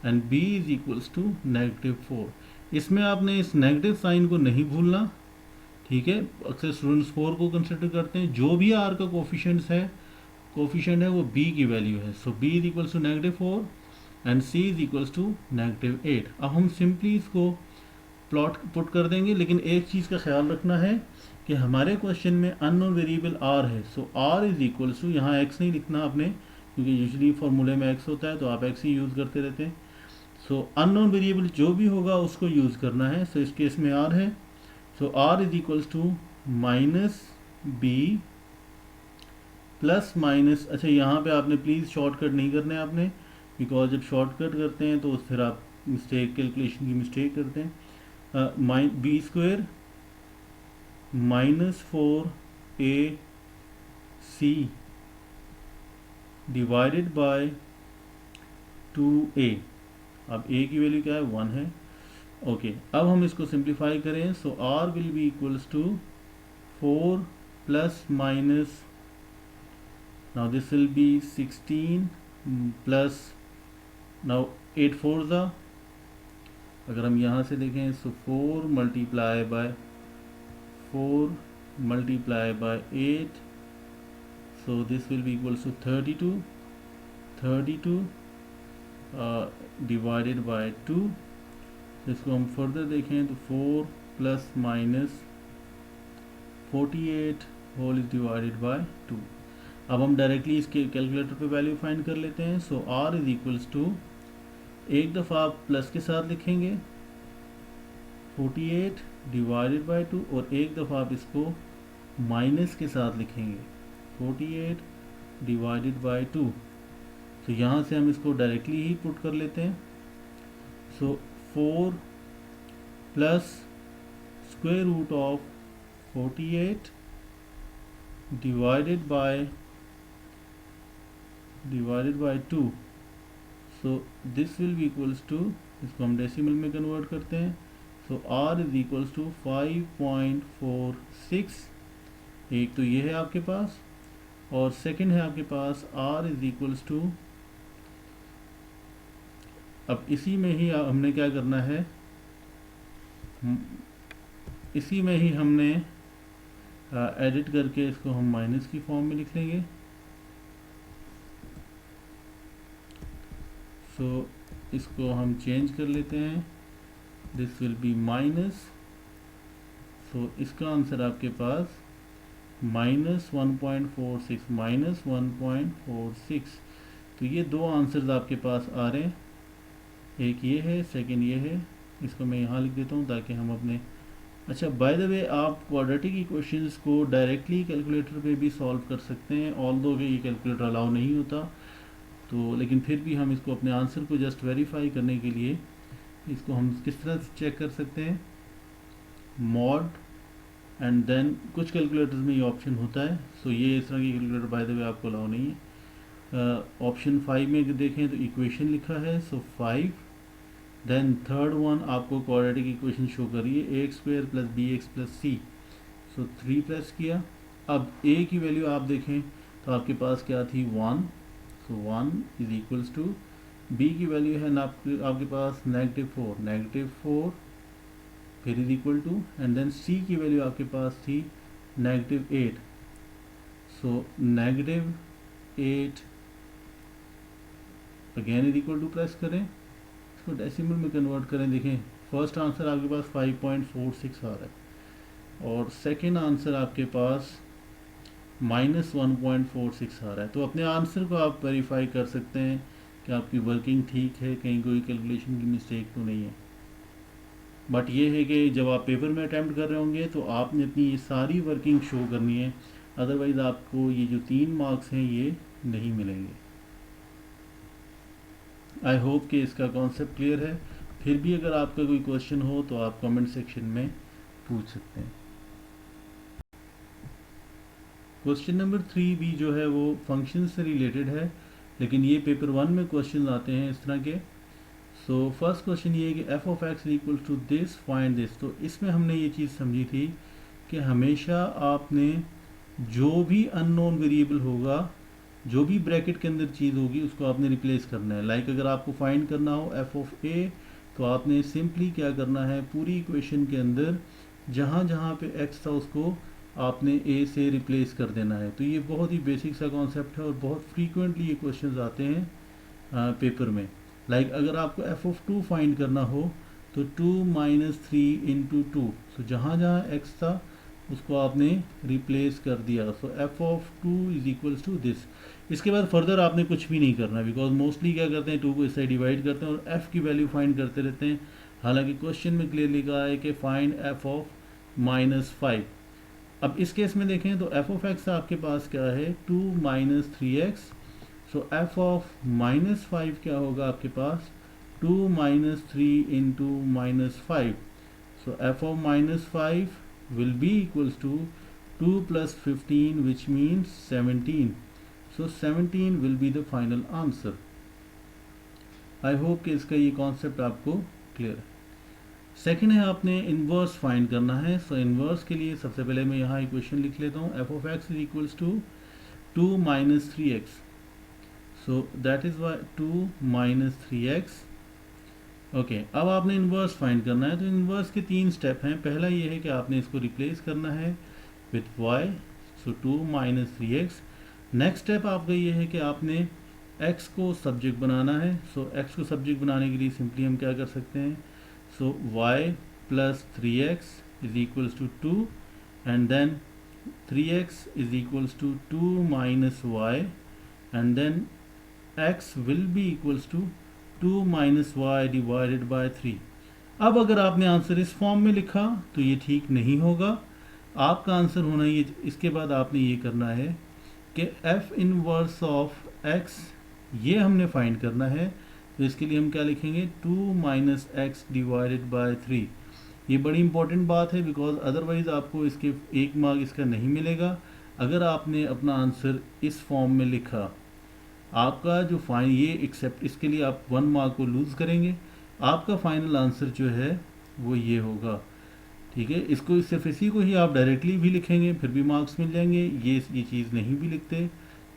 and B is equals to -4। इसमें आपने इस नेगेटिव साइन को नहीं भूलना, ठीक है। अक्सर स्टूडेंट्स 4 को कंसिडर करते हैं। जो भी आर का कोफिशिएंट है वो बी की वैल्यू है। So B is equals to -4 and C is equals to -8। अब हम सिंपली इसको प्लॉट पुट कर देंगे, लेकिन एक चीज़ का ख्याल रखना है कि हमारे क्वेश्चन में अननोन वेरिएबल आर है। So R is equals to, यहाँ एक्स नहीं लिखना आपने क्योंकि यूजुअली फॉर्मूले में एक्स होता है तो आप एक्स ही यूज़ करते रहते हैं। सो अननोन वेरिएबल जो भी होगा उसको यूज़ करना है। सो इस केस में आर है। So R is equals to minus B plus minus, अच्छा यहाँ पे आपने प्लीज़ शॉर्टकट नहीं करने आपने, बिकॉज जब शॉर्टकट करते हैं तो फिर आप मिस्टेक, कैलकुलेशन की मिस्टेक करते हैं। B square -4ac divided by 2a। अब a की वैल्यू क्या है, 1 है। ओके, अब हम इसको सिंप्लीफाई करें। So r will be equals to 4 plus minus, now this will be 16 plus, now 8 4 ज़ा, अगर हम यहाँ से देखें so 4 multiply by 8, so this will be equals to 32 divided by 2। इसको हम फर्दर देखें तो 4 plus minus 48 whole is divided by 2। अब हम डायरेक्टली इसके कैलकुलेटर पे वैल्यू फाइंड कर लेते हैं। So r is equals to, एक दफ़ा आप प्लस के साथ लिखेंगे 48 डिवाइडेड बाय 2 और एक दफ़ा आप इसको माइनस के साथ लिखेंगे 48 डिवाइडेड बाय 2। तो यहाँ से हम इसको डायरेक्टली ही पुट कर लेते हैं। So 4 plus square root of 48 divided by 2। So this will be equals to, इसको हम डेसिमल में कन्वर्ट करते हैं। So r is equals to 5.46। एक तो ये है आपके पास, और सेकंड है आपके पास r इज इक्वल्स टू, अब इसी में ही हमने क्या करना है, इसी में ही हमने एडिट करके इसको हम माइनस की फॉर्म में लिख लेंगे। सो इसको हम चेंज कर लेते हैं, दिस विल बी माइनस। सो इसका आंसर आपके पास -1.46। तो ये दो आंसर्स आपके पास आ रहे हैं, एक ये है, सेकंड ये है। इसको मैं यहाँ लिख देता हूँ ताकि हम अपने, अच्छा बाय द वे आप क्वाड्रेटिक इक्वेशंस को डायरेक्टली कैलकुलेटर पे भी सॉल्व कर सकते हैं, ऑल्दो कि ये कैलकुलेटर अलाउ नहीं होता, तो लेकिन फिर भी हम इसको अपने आंसर को जस्ट वेरीफाई करने के लिए इसको हम किस तरह से चेक कर सकते हैं, मॉड एंड देन कुछ कैलकुलेटर्स में ये ऑप्शन होता है। सो ये इस तरह की कैलकुलेटर बाय द वे आपको अलाउ नहीं है। ऑप्शन 5 में देखें तो इक्वेशन लिखा है, सो 5, देन थर्ड वन आपको क्वाड्रेटिक इक्वेशन शो कर रही है, A X square plus B X plus C. So 3 press किया। अब ए की वैल्यू आप देखें तो आपके पास क्या थी, 1। So 1 is equals to, B की वैल्यू है ना आपके पास -4 फिर is equal to, and then C की वैल्यू आपके पास थी -8। So -8 again is equal to press करें, इसको डेसिमल में कन्वर्ट करें। देखें फर्स्ट आंसर आपके पास 5.46 आ रहा है और सेकेंड आंसर आपके पास -1.46 आ रहा है। तो अपने आंसर को आप वेरीफाई कर सकते हैं कि आपकी वर्किंग ठीक है, कहीं कोई कैलकुलेशन की मिस्टेक तो नहीं है। बट ये है कि जब आप पेपर में अटैम्प्ट कर रहे होंगे तो आपने अपनी ये सारी वर्किंग शो करनी है, अदरवाइज़ आपको ये जो 3 मार्क्स हैं ये नहीं मिलेंगे। आई होप कि इसका कॉन्सेप्ट क्लियर है। फिर भी अगर आपका कोई क्वेश्चन हो तो आप कमेंट सेक्शन में पूछ सकते हैं। क्वेश्चन नंबर 3 भी जो है वो फंक्शन से रिलेटेड है, लेकिन ये पेपर 1 में क्वेश्चन आते हैं इस तरह के। सो फर्स्ट क्वेश्चन ये है कि f of x equal to this find this. तो इसमें हमने ये चीज़ समझी थी कि हमेशा आपने जो भी अननोन वेरिएबल होगा, जो भी ब्रैकेट के अंदर चीज़ होगी, उसको आपने रिप्लेस करना है। लाइक अगर आपको फाइंड करना हो एफ ऑफ ए, तो आपने सिंपली क्या करना है, पूरी इक्वेशन के अंदर जहाँ जहाँ पे एक्स था उसको आपने ए से रिप्लेस कर देना है। तो ये बहुत ही बेसिक सा कॉन्सेप्ट है और बहुत फ्रीक्वेंटली ये क्वेश्चंस आते हैं पेपर में। लाइक अगर आपको एफ ऑफ 2 फाइंड करना हो तो 2 माइनस 3 इंटू 2, तो जहाँ जहाँ एक्स था उसको आपने रिप्लेस कर दिया। So F of 2 is equals to this. इसके बाद फर्दर आपने कुछ भी नहीं करना, बिकॉज मोस्टली क्या करते हैं 2 को इस साइड डिवाइड करते हैं और एफ की वैल्यू फाइंड करते रहते हैं। हालांकि क्वेश्चन में क्लियर लिखा है कि फाइंड एफ ऑफ -5। अब इस केस में देखें तो एफ ऑफ एक्स आपके पास क्या है, 2 minus 3x। So F of -5 क्या होगा आपके पास, 2 minus 3 into -5। So F of -5 will be equals to 2 plus 15, which means 17. So 17 will be the final answer. I hope कि इसका ये कॉन्सेप्ट आपको क्लियर है। सेकेंड है आपने इन्वर्स फाइंड करना है। सो इन्वर्स के लिए सबसे पहले मैं यहाँ इक्वेशन लिख लेता हूँ, f of x is equals to 2 minus 3x। So that is y 2 minus 3x। Okay, अब आपने इन्वर्स फाइंड करना है। तो इन्वर्स के 3 स्टेप हैं। पहला ये है कि आपने इसको रिप्लेस करना है with y, so 2 minus 3x। Next step आपका ये है कि आपने x को सब्जेक्ट बनाना है। सो x को सब्जेक्ट बनाने के लिए सिंपली हम क्या कर सकते हैं, so y plus 3x is equals to 2 and then 3x is equals to 2 minus y and then x will be equals to 2 minus y divided by 3। अब अगर आपने आंसर इस फॉर्म में लिखा तो ये ठीक नहीं होगा। आपका आंसर होना ये, इसके बाद आपने ये करना है कि एफ इनवर्स ऑफ एक्स ये हमने फाइंड करना है। तो इसके लिए हम क्या लिखेंगे, 2 माइनस एक्स डिवाइडेड बाय 3। ये बड़ी इंपॉर्टेंट बात है, बिकॉज अदरवाइज आपको इसके 1 मार्क इसका नहीं मिलेगा अगर आपने अपना आंसर इस फॉर्म में लिखा। आपका जो फाइन ये एक्सेप्ट, इसके लिए आप 1 मार्क को लूज़ करेंगे। आपका फाइनल आंसर जो है वो ये होगा। ठीक है, इसको सिर्फ इसी को ही आप डायरेक्टली भी लिखेंगे फिर भी मार्क्स मिल जाएंगे। ये चीज़ नहीं भी लिखते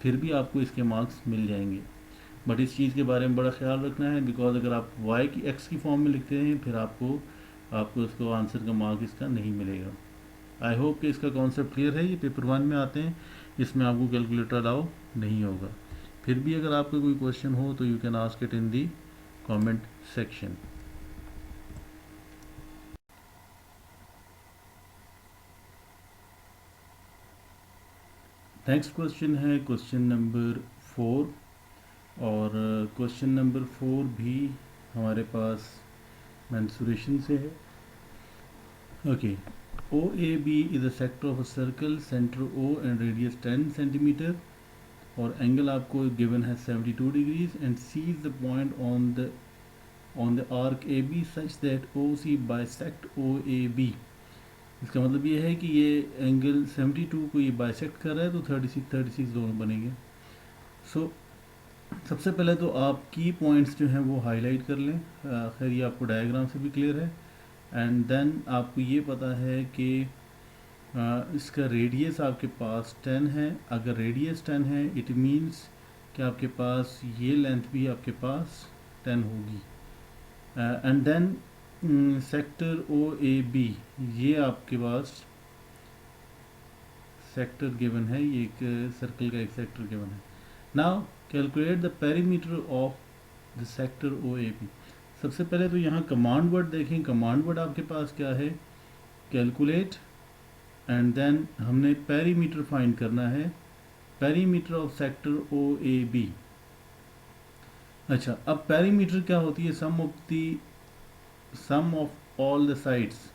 फिर भी आपको इसके मार्क्स मिल जाएंगे। बट इस चीज़ के बारे में बड़ा ख्याल रखना है, बिकॉज अगर आप y की x की फॉर्म में लिखते हैं फिर आपको इसको आंसर का मार्क इसका नहीं मिलेगा। आई होप कि इसका कॉन्सेप्ट क्लियर है। ये पेपर 1 में आते हैं, इसमें आपको कैलकुलेटर अलाउ नहीं होगा। फिर भी अगर आपका कोई क्वेश्चन हो तो you can ask it in the comment section. Next question है क्वेश्चन नंबर 4 और क्वेश्चन नंबर 4 भी हमारे पास मेंसुरेशन से है। Okay, O A B is a sector of a circle, centre O and radius 10 centimetre और angle आपको given है 72 degrees and C is the point on the arc A B such that O C bisect O A B. इसका मतलब ये है कि ये angle 72 को ये बाइसेक्ट कर रहा है, तो 36 दोनों बनेंगे। सो सबसे पहले तो आप की पॉइंट्स जो हैं वो हाईलाइट कर लें। खैर ये आपको डायग्राम से भी क्लियर है। एंड देन आपको ये पता है कि इसका रेडियस आपके पास 10 है। अगर रेडियस 10 है इट मीन्स कि आपके पास ये लेंथ भी आपके पास 10 होगी। And then sector O A B, ये आपके पास सेक्टर गिवन है, ये एक सर्कल का एक सेक्टर गिवन है। Now calculate the perimeter of the sector O A B. सबसे पहले तो यहाँ कमांड वर्ड देखें। कमांड वर्ड आपके पास क्या है, कैलकुलेट एंड देन हमने पेरीमीटर फाइंड करना है, perimeter of sector O A B. अच्छा, अब पेरीमीटर क्या होती है? Sum of all the sides.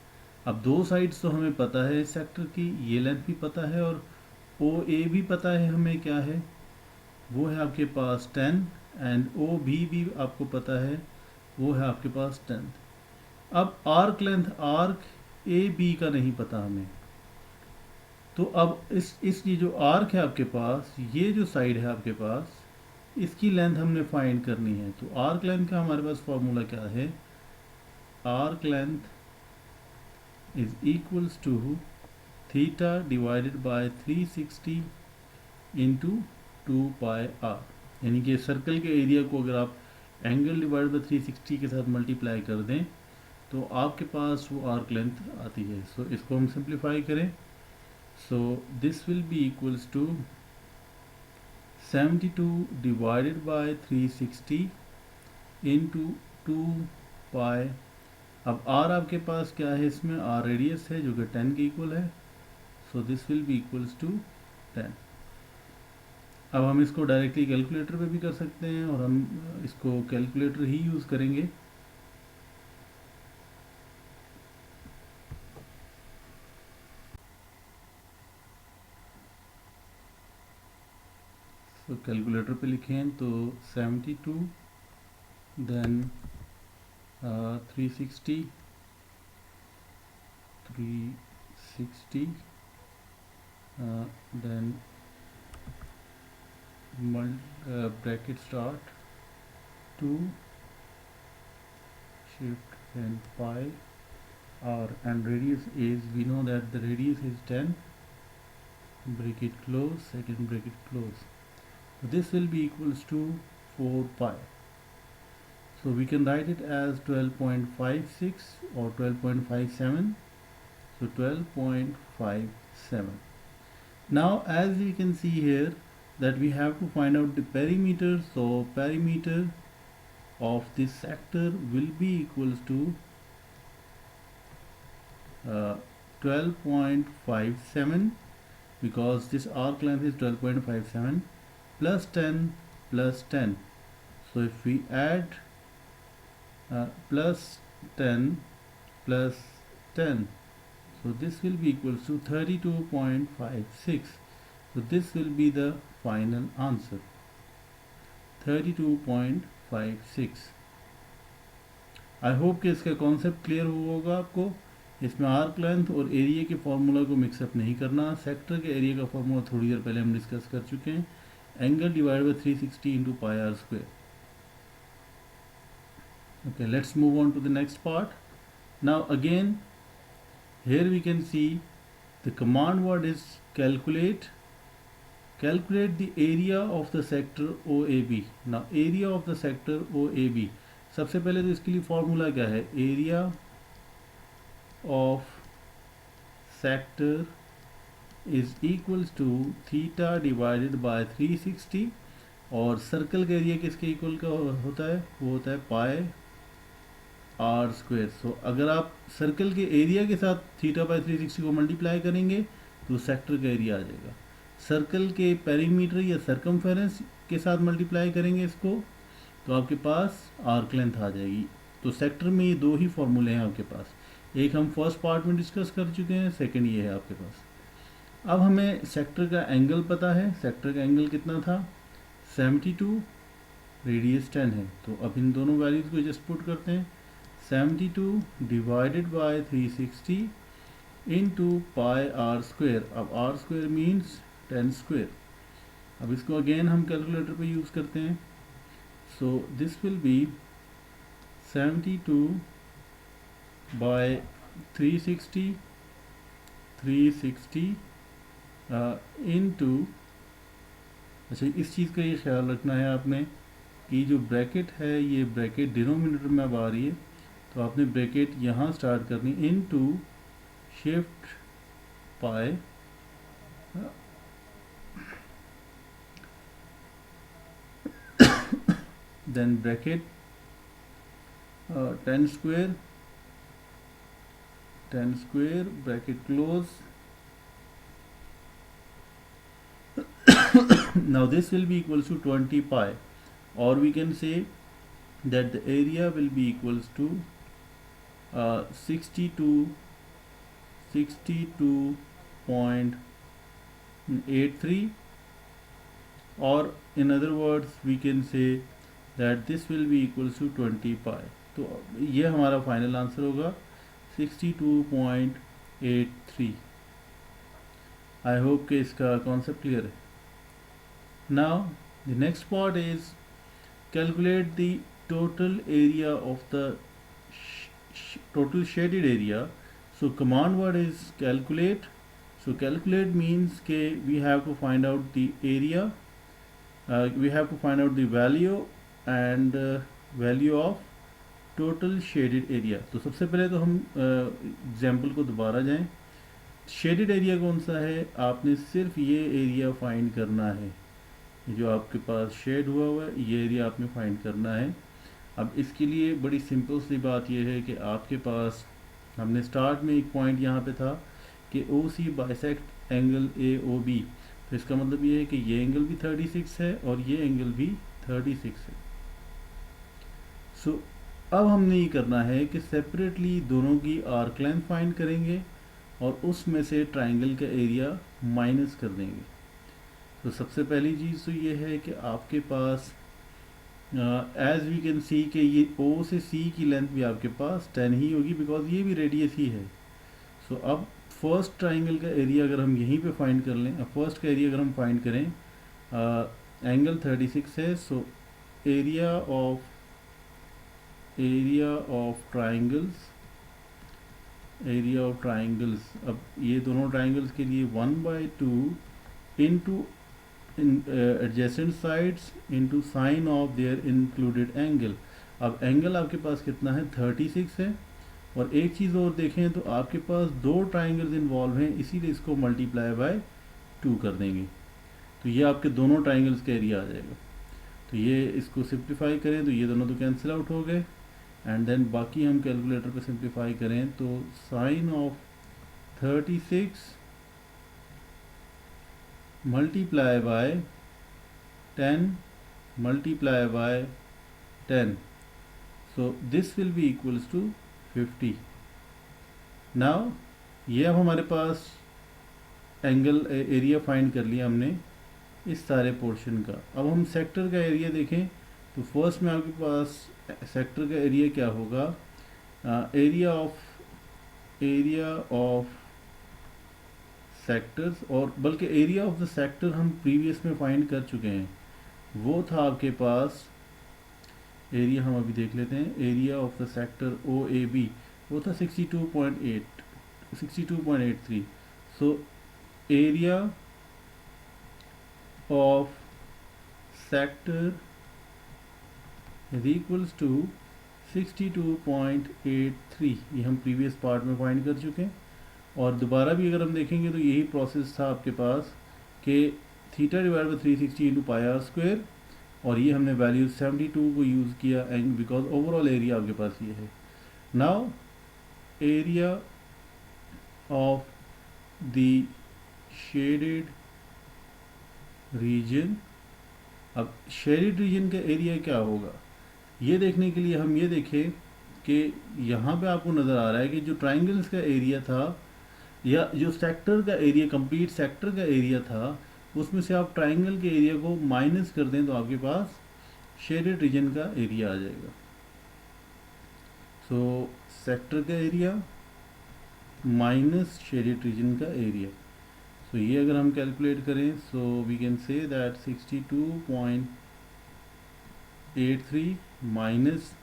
अब दो साइड्स तो हमें पता है सेक्टर की, ये लेंथ भी पता है और ओ ए भी पता है हमें क्या है, वो है आपके पास 10, एंड ओ भी आपको पता है, वो है आपके पास 10। अब arc length, arc A B का नहीं पता हमें, तो अब इस ये जो आर्क है आपके पास, ये जो साइड है आपके पास, इसकी लेंथ हमने फाइंड करनी है। तो आर्क लेंथ का हमारे पास फॉर्मूला क्या है? Arc length is equals to theta divided by 360 into 2 pi r. यानी कि सर्कल के एरिया को अगर आप एंगल डिवाइड बाय 360 के साथ मल्टीप्लाई कर दें तो आपके पास वो आर्क लेंथ आती है। सो इसको हम सिंप्लीफाई करें, so this will be equals to 72 divided by 360 into 2 pi. अब आर आपके पास क्या है? इसमें आर रेडियस है जो कि 10 के इक्वल है, so this will be equals to 10। अब हम इसको डायरेक्टली कैलकुलेटर पे भी कर सकते हैं और हम इसको कैलकुलेटर ही यूज़ करेंगे। तो कैलकुलेटर पे लिखें तो 72, then 360, 360, then bracket start 2 shift and pi r, and radius is, we know that the radius is 10, bracket close, second bracket close. So this will be equals to 4 pi. So we can write it as 12.56 or 12.57. So 12.57. Now as we can see here that we have to find out the perimeter. So perimeter of this sector will be equals to 12.57, because this arc length is 12.57 plus 10 plus 10. So if we add plus 10 plus 10, so this will be equals to 32.56. So this will be the final answer, 32.56. I hope कि इसका concept clear हुआ होगा आपको। इसमें arc length और area के formula को mix up नहीं करना। सेक्टर के एरिया का फार्मूला थोड़ी देर पहले हम डिस्कस कर चुके हैं, angle divide by 360 into pi r square. Okay, let's move on to the next part. Now again, here we can see the command word is calculate. Calculate the area of the sector OAB. Now area of the sector OAB, सबसे पहले तो इसके लिए formula क्या है? Area of sector is equals to theta divided by 360, और circle का area किसके इक्वल का होता है? वो होता है पाई आर स्क्वायर। सो अगर आप सर्कल के एरिया के साथ थीटा बाय 360 को मल्टीप्लाई करेंगे तो सेक्टर का एरिया आ जाएगा। सर्कल के पेरीमीटर या सर्कमफेरेंस के साथ मल्टीप्लाई करेंगे इसको तो आपके पास आर्क लेंथ आ जाएगी। तो सेक्टर में ये दो ही फॉर्मूले हैं आपके पास, एक हम फर्स्ट पार्ट में डिस्कस कर चुके हैं, सेकंड ये है आपके पास। अब हमें सेक्टर का एंगल पता है। सेक्टर का एंगल कितना था? 72, रेडियस 10 है। तो अब इन दोनों वैल्यूज़ को जस्ट पुट करते हैं। 72 divided by 360 into pi r square. अब आर स्क्वायर मीन्स 10 स्क्वायर। अब इसको अगेन हम कैलकुलेटर पे यूज़ करते हैं। So this will be 72 by 360 into, अच्छा इस चीज़ का ये ख्याल रखना है आपने कि जो ब्रैकेट है ये ब्रैकेट डिनोमिनेटर में अब आ रही है, तो आपने ब्रैकेट यहाँ स्टार्ट करनी, into shift pi then bracket 10 square bracket close. Now this will be equals to 20 pi, or we can say that the area will be equals to 62.83, or in other words we can say that this will be equals to 20 pi. तो ये हमारा final answer होगा 62.83. आई hope कि इसका concept clear है. Now the next part is calculate the total area of the total shaded area. So command word is calculate. So calculate means ke we have to find out the area, we have to find out the value and value of total shaded area. तो सबसे पहले तो हम example को दोबारा जाएं. Shaded area कौन सा है, आपने सिर्फ ये एरिया फाइंड करना है, जो आपके पास शेड हुआ हुआ है ये एरिया आपने फाइंड करना है. अब इसके लिए बड़ी सिंपल सी बात यह है कि आपके पास, हमने स्टार्ट में एक पॉइंट यहाँ पे था कि O C bisect angle A O B, तो इसका मतलब ये है कि ये एंगल भी 36 है और ये एंगल भी 36 है. सो अब हमने ये करना है कि सेपरेटली दोनों की आर्क लेंथ फाइंड करेंगे और उसमें से ट्राइंगल का एरिया माइनस कर देंगे. तो सबसे पहली चीज़ तो ये है कि आपके पास एज वी कैन सी कि ये ओ से सी की लेंथ भी आपके पास 10 ही होगी, बिकॉज ये भी रेडियस ही है. सो अब फर्स्ट ट्राइंगल का एरिया अगर हम यहीं पे फाइंड कर लें, फर्स्ट का एरिया अगर हम फाइंड करें, एंगल 36 है. सो एरिया ऑफ ट्राइंगल्स, अब ये दोनों ट्राइंगल्स के लिए 1/2 into adjacent sides into sine of their included angle. अब एंगल आपके पास कितना है, 36 है. और एक चीज़ और देखें तो आपके पास दो ट्राइंगल्स इन्वॉल्व हैं, इसीलिए इसको मल्टीप्लाई बाय 2 कर देंगे, तो ये आपके दोनों ट्राइंगल्स का एरिया आ जाएगा. तो ये इसको सिंप्लीफाई करें तो ये दोनों तो कैंसिल आउट हो गए, एंड देन बाकी हम कैलकुलेटर पे सिंप्लीफाई करें तो sign of 36 multiply by 10 multiply by 10, so this will be equals to 50. now ये अब हमारे पास एंगल एरिया फाइंड कर लिया हमने इस सारे पोर्शन का. अब हम सेक्टर का एरिया देखें तो फर्स्ट में आपके पास सेक्टर का एरिया क्या होगा, एरिया ऑफ सेक्टर्स, और बल्कि एरिया ऑफ द सेक्टर हम प्रीवियस में फाइंड कर चुके हैं. वो था आपके पास एरिया, हम अभी देख लेते हैं, area of the sector O A B, वो था 62.83. So area of sector is equals to 62.83. ये हम प्रीवियस पार्ट में फाइंड कर चुके हैं. और दोबारा भी अगर हम देखेंगे तो यही प्रोसेस था आपके पास कि θ/360 इंटू पाई आर स्क्वायर, और ये हमने वैल्यू 72 को यूज़ किया, एंड बिकॉज ओवरऑल एरिया आपके पास ये है. Now area of the shaded region. अब शेडेड रीजन का एरिया क्या होगा, ये देखने के लिए हम ये देखें कि यहाँ पे आपको नज़र आ रहा है कि जो ट्राइंगल्स का एरिया था या जो सेक्टर का एरिया, कंप्लीट सेक्टर का एरिया था, उसमें से आप ट्राइंगल के एरिया को माइनस कर दें तो आपके पास शेडेड रीजन का एरिया आ जाएगा. सो सेक्टर का एरिया माइनस शेडेड रीजन का एरिया. सो ये अगर हम कैलकुलेट करें so we can say that 62.83 minus,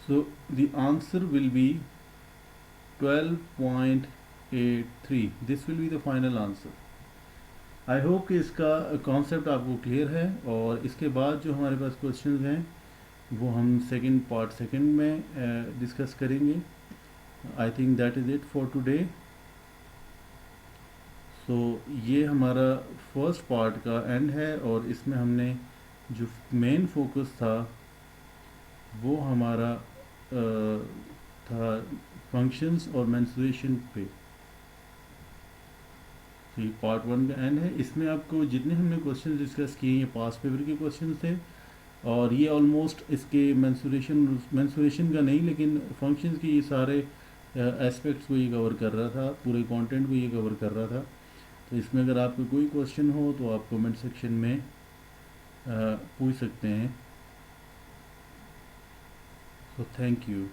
so the answer will be 12.83. this will be the final answer. I hope कि इसका कॉन्सेप्ट आपको क्लियर है. और इसके बाद जो हमारे पास क्वेश्चंस हैं वो हम पार्ट सेकंड में डिस्कस करेंगे. I think that is it for today. So ये हमारा फर्स्ट पार्ट का एंड है, और इसमें हमने जो मेन फोकस था वो हमारा था फंक्शंस और मेंस्ट्रुएशन पे. तो ये पार्ट 1 का एंड है. इसमें आपको जितने हमने क्वेश्चन डिस्कस किए ये पास्ट पेपर के क्वेश्चन थे, और ये ऑलमोस्ट इसके मेंसुरेशन का नहीं लेकिन फंक्शंस के ये सारे एस्पेक्ट्स को ये कवर कर रहा था, पूरे कंटेंट को ये कवर कर रहा था। तो इसमें अगर आपको कोई क्वेश्चन हो तो आप कमेंट सेक्शन में पूछ सकते हैं। So thank you.